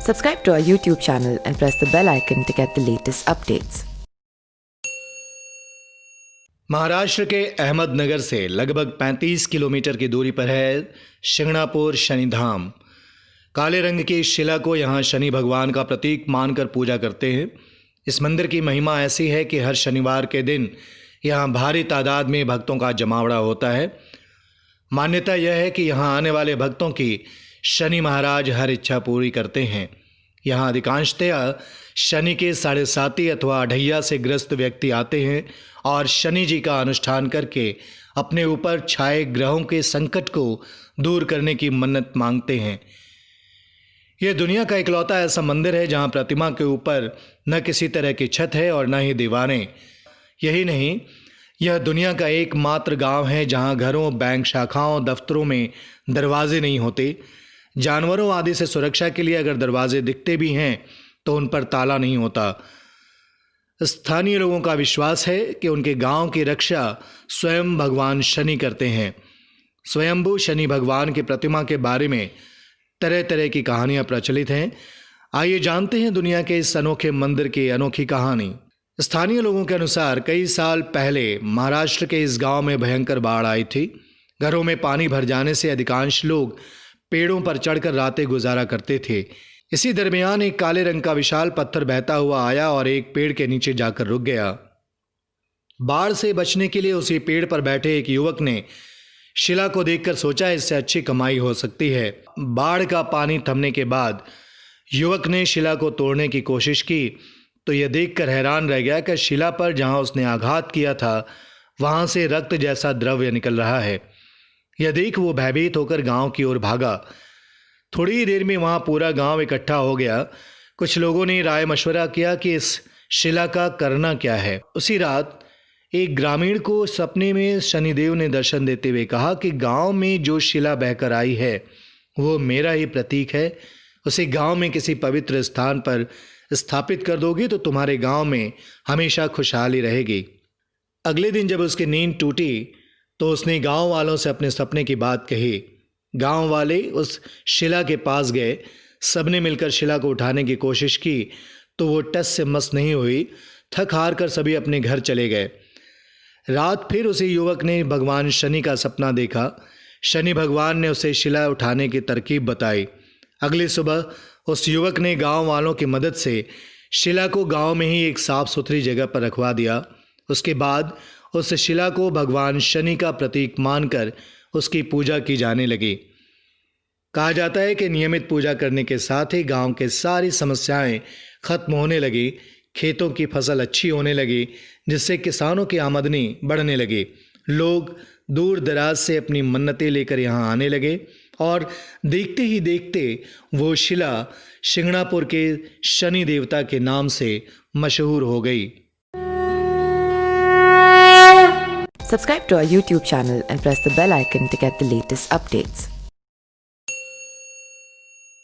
Subscribe to our YouTube channel and press the bell icon to get the latest updates. Maharashtra के अहमदनगर से लगभग 35 kilometre की दूरी पर है शिंगणापुर शनिधाम। काले रंग की शिला को यहाँ शनि भगवान का प्रतीक मानकर पूजा करते हैं। इस मंदिर की महिमा ऐसी है कि हर शनिवार के दिन यहाँ भारी तादाद में भक्तों का जमावड़ा होता है। मान्यता यह है कि यहाँ आने वाले भक्तों की शनि महाराज हर इच्छा पूरी करते हैं। यहाँ अधिकांशतया शनि के 7.5 अथवा अढ़ैया से ग्रस्त व्यक्ति आते हैं और शनि जी का अनुष्ठान करके अपने ऊपर छाए ग्रहों के संकट को दूर करने की मन्नत मांगते हैं। यह दुनिया का इकलौता ऐसा मंदिर है जहाँ प्रतिमा के ऊपर न किसी तरह की छत है और न ही दीवारें। यही नहीं, यह दुनिया का एकमात्र गांव है जहां घरों, बैंक शाखाओं, दफ्तरों में दरवाजे नहीं होते। जानवरों आदि से सुरक्षा के लिए अगर दरवाजे दिखते भी हैं तो उन पर ताला नहीं होता। स्थानीय लोगों का विश्वास है कि उनके गांव की रक्षा स्वयं भगवान शनि करते हैं। स्वयंभू शनि भगवान की प्रतिमा के बारे में तरह तरह की कहानियां प्रचलित हैं। आइए जानते हैं दुनिया के इस अनोखे मंदिर की अनोखी कहानी। स्थानीय लोगों के अनुसार कई साल पहले महाराष्ट्र के इस गांव में भयंकर बाढ़ आई थी। घरों में पानी भर जाने से अधिकांश लोग पेड़ों पर चढ़कर रातें गुजारा करते थे। इसी दरमियान एक काले रंग का विशाल पत्थर बहता हुआ आया और एक पेड़ के नीचे जाकर रुक गया। बाढ़ से बचने के लिए उसी पेड़ पर बैठे एक युवक ने शिला को देखकर सोचा, इससे अच्छी कमाई हो सकती है। बाढ़ का पानी थमने के बाद युवक ने शिला को तोड़ने की कोशिश की तो यह देखकर हैरान रह गया कि शिला पर जहां उसने आघात किया था वहां से रक्त जैसा द्रव्य निकल रहा है। यह देख वो भयभीत होकर गांव की ओर भागा। थोड़ी ही देर में वहां पूरा गांव इकट्ठा हो गया। कुछ लोगों ने राय मशवरा किया कि इस शिला का करना क्या है। उसी रात एक ग्रामीण को सपने में शनिदेव ने दर्शन देते हुए कहा कि गांव में जो शिला बहकर आई है वो मेरा ही प्रतीक है। उसे गांव में किसी पवित्र स्थान पर स्थापित कर दोगी तो तुम्हारे गांव में हमेशा खुशहाली रहेगी। अगले दिन जब उसकी नींद टूटी तो उसने गांव वालों से अपने सपने की बात कही। गांव वाले उस शिला के पास गए। सबने मिलकर शिला को उठाने की कोशिश की तो वो टस से मस नहीं हुई। थक हार कर सभी अपने घर चले गए। रात फिर उसी युवक ने भगवान शनि का सपना देखा। शनि भगवान ने उसे शिला उठाने की तरकीब बताई। अगली सुबह उस युवक ने गांव वालों की मदद से शिला को गांव में ही एक साफ सुथरी जगह पर रखवा दिया। उसके बाद उस शिला को भगवान शनि का प्रतीक मानकर उसकी पूजा की जाने लगी। कहा जाता है कि नियमित पूजा करने के साथ ही गांव के सारी समस्याएं खत्म होने लगी। खेतों की फसल अच्छी होने लगी, जिससे किसानों की आमदनी बढ़ने लगी। लोग दूर दराज से अपनी मन्नतें लेकर यहाँ आने लगे और देखते ही देखते वो शिला शिंगणापुर के शनि देवता के नाम से मशहूर हो गई। Subscribe to our YouTube channel and press the bell icon to get the latest updates.